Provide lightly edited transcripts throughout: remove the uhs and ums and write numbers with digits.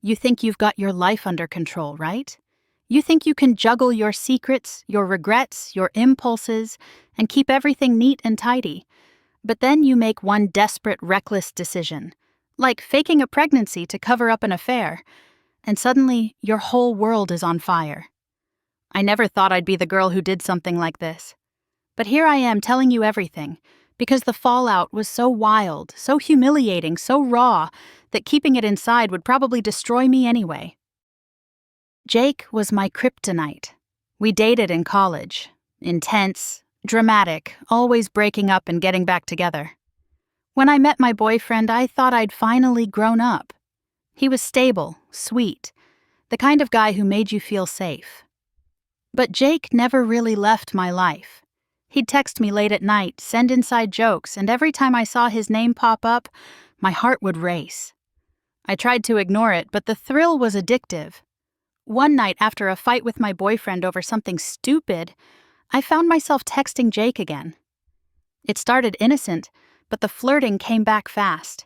You think you've got your life under control, right? You think you can juggle your secrets, your regrets, your impulses, and keep everything neat and tidy. But then you make one desperate, reckless decision, like faking a pregnancy to cover up an affair, and suddenly your whole world is on fire. I never thought I'd be the girl who did something like this. But here I am telling you everything, because the fallout was so wild, so humiliating, so raw, that keeping it inside would probably destroy me anyway. Jake was my kryptonite. We dated in college. Intense, dramatic, always breaking up and getting back together. When I met my boyfriend, I thought I'd finally grown up. He was stable, sweet, the kind of guy who made you feel safe. But Jake never really left my life. He'd text me late at night, send inside jokes, and every time I saw his name pop up, my heart would race. I tried to ignore it, but the thrill was addictive. One night, after a fight with my boyfriend over something stupid, I found myself texting Jake again. It started innocent, but the flirting came back fast.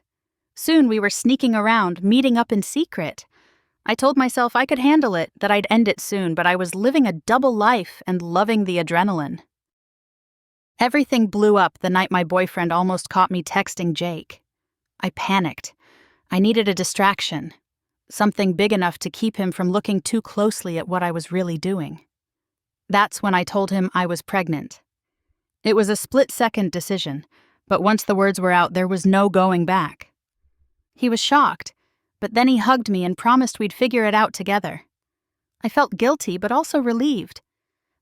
Soon we were sneaking around, meeting up in secret. I told myself I could handle it, that I'd end it soon, but I was living a double life and loving the adrenaline. Everything blew up the night my boyfriend almost caught me texting Jake. I panicked. I needed a distraction, something big enough to keep him from looking too closely at what I was really doing. That's when I told him I was pregnant. It was a split-second decision, but once the words were out, there was no going back. He was shocked, but then he hugged me and promised we'd figure it out together. I felt guilty, but also relieved.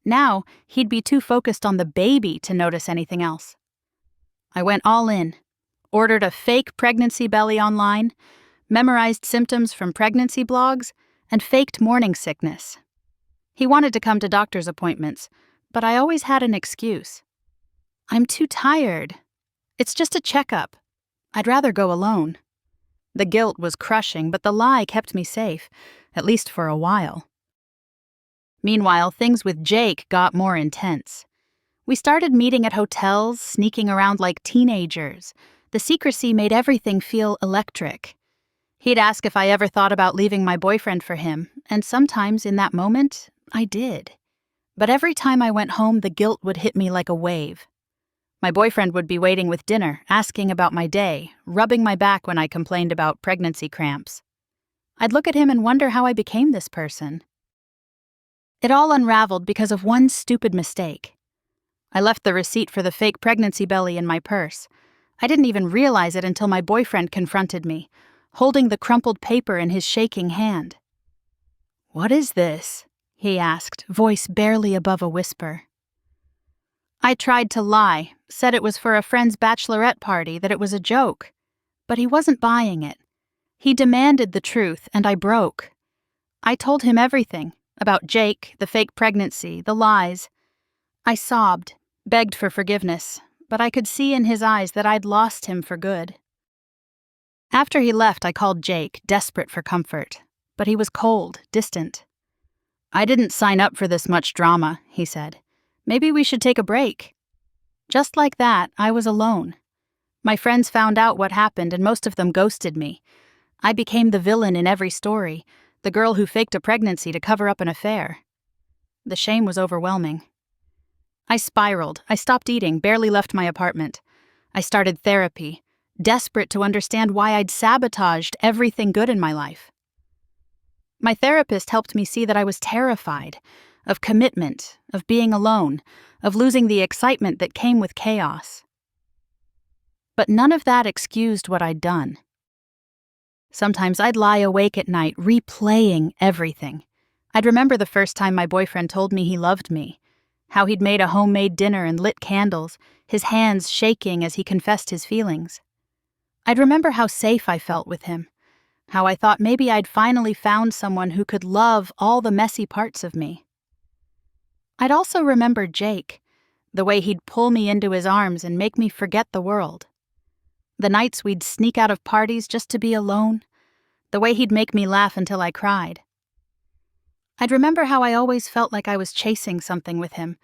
Now, he'd be too focused on the baby to notice anything else. I went all in, ordered a fake pregnancy belly online, memorized symptoms from pregnancy blogs, and faked morning sickness. He wanted to come to doctor's appointments, but I always had an excuse. I'm too tired. It's just a checkup. I'd rather go alone. The guilt was crushing, but the lie kept me safe, at least for a while. Meanwhile, things with Jake got more intense. We started meeting at hotels, sneaking around like teenagers. The secrecy made everything feel electric. He'd ask if I ever thought about leaving my boyfriend for him, and sometimes in that moment, I did. But every time I went home, the guilt would hit me like a wave. My boyfriend would be waiting with dinner, asking about my day, rubbing my back when I complained about pregnancy cramps. I'd look at him and wonder how I became this person. It all unraveled because of one stupid mistake. I left the receipt for the fake pregnancy belly in my purse. I didn't even realize it until my boyfriend confronted me, holding the crumpled paper in his shaking hand. "What is this?" he asked, voice barely above a whisper. I tried to lie, said it was for a friend's bachelorette party, that it was a joke. But he wasn't buying it. He demanded the truth, and I broke. I told him everything, about Jake, the fake pregnancy, the lies. I sobbed, begged for forgiveness, but I could see in his eyes that I'd lost him for good. After he left, I called Jake, desperate for comfort, but he was cold, distant. "I didn't sign up for this much drama," he said. "Maybe we should take a break." Just like that, I was alone. My friends found out what happened, and most of them ghosted me. I became the villain in every story, the girl who faked a pregnancy to cover up an affair. The shame was overwhelming. I spiraled. I stopped eating, barely left my apartment. I started therapy, desperate to understand why I'd sabotaged everything good in my life. My therapist helped me see that I was terrified of commitment, of being alone, of losing the excitement that came with chaos. But none of that excused what I'd done. Sometimes I'd lie awake at night, replaying everything. I'd remember the first time my boyfriend told me he loved me, how he'd made a homemade dinner and lit candles, his hands shaking as he confessed his feelings. I'd remember how safe I felt with him, how I thought maybe I'd finally found someone who could love all the messy parts of me. I'd also remember Jake, the way he'd pull me into his arms and make me forget the world. The nights we'd sneak out of parties just to be alone, the way he'd make me laugh until I cried. I'd remember how I always felt like I was chasing something with him,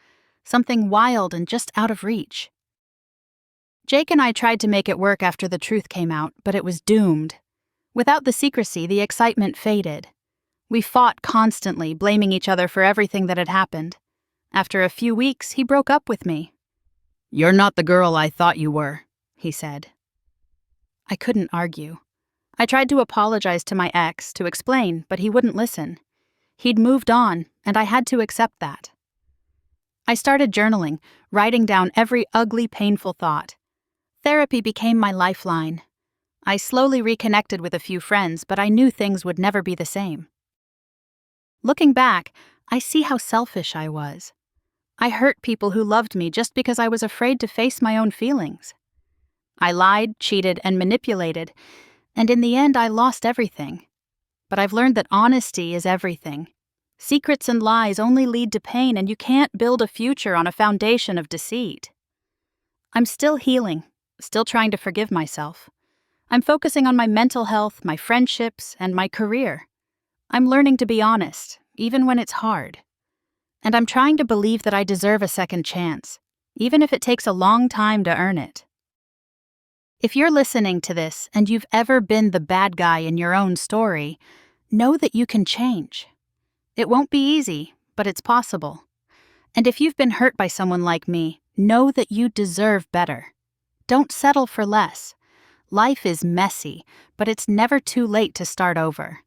something wild and just out of reach. Jake and I tried to make it work after the truth came out, but it was doomed. Without the secrecy, the excitement faded. We fought constantly, blaming each other for everything that had happened. After a few weeks, he broke up with me. "You're not the girl I thought you were," he said. I couldn't argue. I tried to apologize to my ex, to explain, but he wouldn't listen. He'd moved on, and I had to accept that. I started journaling, writing down every ugly, painful thought. Therapy became my lifeline. I slowly reconnected with a few friends, but I knew things would never be the same. Looking back, I see how selfish I was. I hurt people who loved me just because I was afraid to face my own feelings. I lied, cheated, and manipulated, and in the end I lost everything. But I've learned that honesty is everything. Secrets and lies only lead to pain, and you can't build a future on a foundation of deceit. I'm still healing, still trying to forgive myself. I'm focusing on my mental health, my friendships, and my career. I'm learning to be honest, even when it's hard. And I'm trying to believe that I deserve a second chance, even if it takes a long time to earn it. If you're listening to this and you've ever been the bad guy in your own story, know that you can change. It won't be easy, but it's possible. And if you've been hurt by someone like me, know that you deserve better. Don't settle for less. Life is messy, but it's never too late to start over.